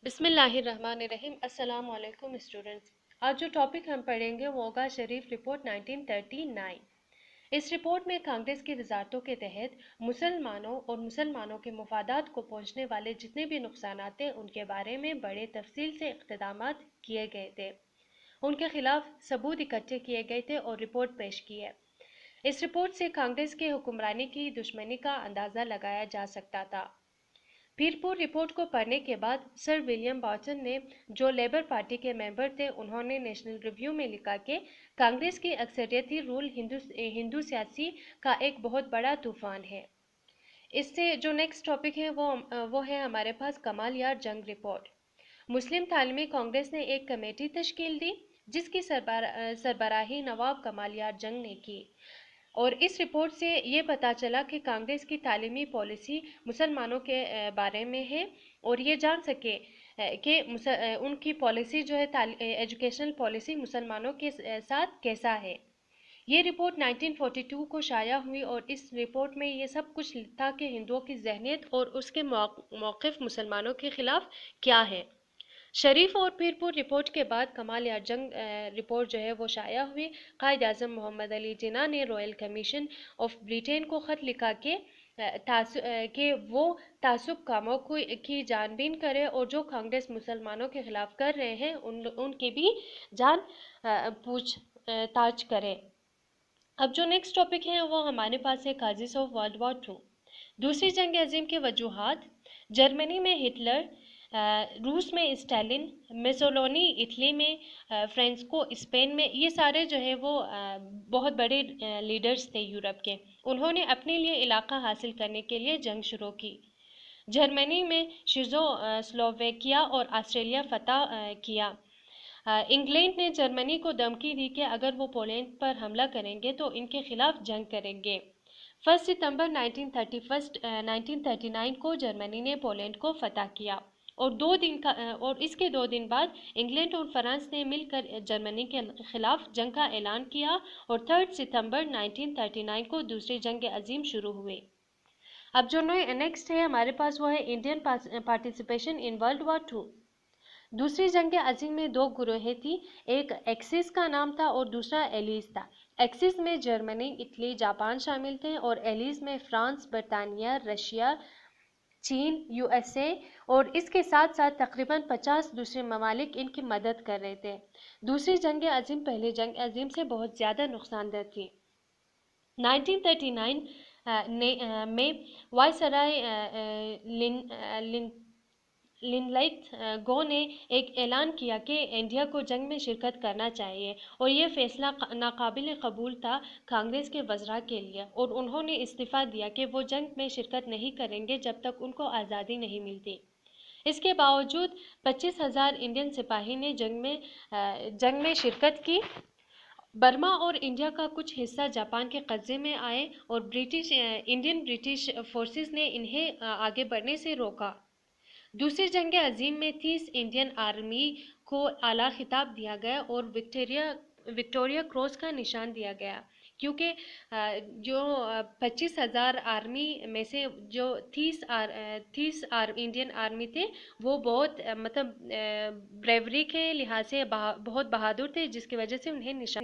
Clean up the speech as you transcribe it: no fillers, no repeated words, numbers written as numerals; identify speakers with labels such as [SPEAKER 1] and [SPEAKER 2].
[SPEAKER 1] بسم اللہ الرحمن الرحیم۔ السلام علیکم اسٹوڈنٹس۔ آج جو ٹاپک ہم پڑھیں گے وہ ہوگا شریف رپورٹ 1939۔ اس رپورٹ میں کانگریس کی وزارتوں کے تحت مسلمانوں اور مسلمانوں کے مفادات کو پہنچنے والے جتنے بھی نقصانات ہیں ان کے بارے میں بڑے تفصیل سے اقتدامات کیے گئے تھے، ان کے خلاف ثبوت اکٹھے کیے گئے تھے اور رپورٹ پیش کی ہے۔ اس رپورٹ سے کانگریس کے حکمرانی کی دشمنی کا اندازہ لگایا جا سکتا تھا۔ پیر پور رپورٹ کو پڑھنے کے بعد سر ولیم بارٹن نے، جو لیبر پارٹی کے ممبر تھے، انہوں نے نیشنل ریویو میں لکھا کہ کانگریس کی اکثریتی رول ہندو سیاسی کا ایک بہت بڑا طوفان ہے۔ اس سے جو نیکسٹ ٹاپک ہے وہ ہے ہمارے پاس کمال یار جنگ رپورٹ۔ مسلم تعلیمی کانگریس نے ایک کمیٹی تشکیل دی جس کی سربراہی نواب کمال یار جنگ نے کی، اور اس رپورٹ سے یہ پتہ چلا کہ کانگریس کی تعلیمی پالیسی مسلمانوں کے بارے میں ہے، اور یہ جان سکے کہ ان کی پالیسی جو ہے ایجوکیشنل پالیسی مسلمانوں کے ساتھ کیسا ہے۔ یہ رپورٹ 1942 کو شائع ہوئی، اور اس رپورٹ میں یہ سب کچھ تھا کہ ہندوؤں کی ذہنیت اور اس کے موقف مسلمانوں کے خلاف کیا ہے۔ شریف اور پیر پور رپورٹ کے بعد کمال یار جنگ رپورٹ جو ہے وہ شائع ہوئی۔ قائد اعظم محمد علی جناح نے رائل کمیشن آف برٹین کو خط لکھا کہ وہ تعصب کاموں کی جان بین کرے، اور جو کانگریس مسلمانوں کے خلاف کر رہے ہیں ان کی بھی جان پوچھ تاچھ کرے۔ اب جو نیکسٹ ٹاپک ہے وہ ہمارے پاس ہے کازز آف ورلڈ وار 2۔ دوسری جنگ عظیم کے وجوہات: جرمنی میں ہٹلر، روس میں اسٹالن، میسولونی اٹلی میں، فرانسسکو اسپین میں، یہ سارے جو ہے وہ بہت بڑے لیڈرز تھے یورپ کے۔ انہوں نے اپنے لیے علاقہ حاصل کرنے کے لیے جنگ شروع کی۔ جرمنی میں سلوواکیہ اور آسٹریا فتح کیا۔ انگلینڈ نے جرمنی کو دھمکی دی کہ اگر وہ پولینڈ پر حملہ کریں گے تو ان کے خلاف جنگ کریں گے۔ 1 ستمبر 1939 کو جرمنی نے پولینڈ کو فتح کیا، اور اس کے 2 دن بعد انگلینڈ اور فرانس نے مل کر جرمنی کے خلاف جنگ کا اعلان کیا، اور 3 ستمبر 1939 کو دوسری جنگ عظیم شروع ہوئی۔ اب جو نیکسٹ ہے ہمارے پاس وہ ہے Indian participation in World War 2۔ دوسری جنگ عظیم میں 2 گروہیں تھیں، ایک ایکسس کا نام تھا اور دوسرا ایلیز تھا۔ ایکسس میں جرمنی، اٹلی، جاپان شامل تھے، اور ایلیز میں فرانس، برطانیہ، رشیا، چین، یو ایس اے اور اس کے ساتھ ساتھ تقریباً 50 دوسرے ممالک ان کی مدد کر رہے تھے۔ دوسری جنگ عظیم پہلی جنگ عظیم سے بہت زیادہ نقصان دہ تھی۔ 1939 میں وائسرائے لنلائتھ گو نے ایک اعلان کیا کہ انڈیا کو جنگ میں شرکت کرنا چاہیے، اور یہ فیصلہ ناقابل قبول تھا کانگریس کے وزراء کے لیے، اور انہوں نے استعفیٰ دیا کہ وہ جنگ میں شرکت نہیں کریں گے جب تک ان کو آزادی نہیں ملتی۔ اس کے باوجود 25,000 انڈین سپاہی نے جنگ میں شرکت کی۔ برما اور انڈیا کا کچھ حصہ جاپان کے قبضے میں آئے، اور انڈین برٹش فورسز نے انہیں آگے بڑھنے سے روکا۔ دوسری جنگ عظیم میں 30 انڈین آرمی کو اعلیٰ خطاب دیا گیا اور وکٹوریہ کراس کا نشان دیا گیا، کیونکہ جو 25,000 آرمی میں سے جو 30 انڈین آرمی تھے وہ بہت بریوری کے لحاظ سے بہت بہادر تھے، جس کی وجہ سے انہیں نشان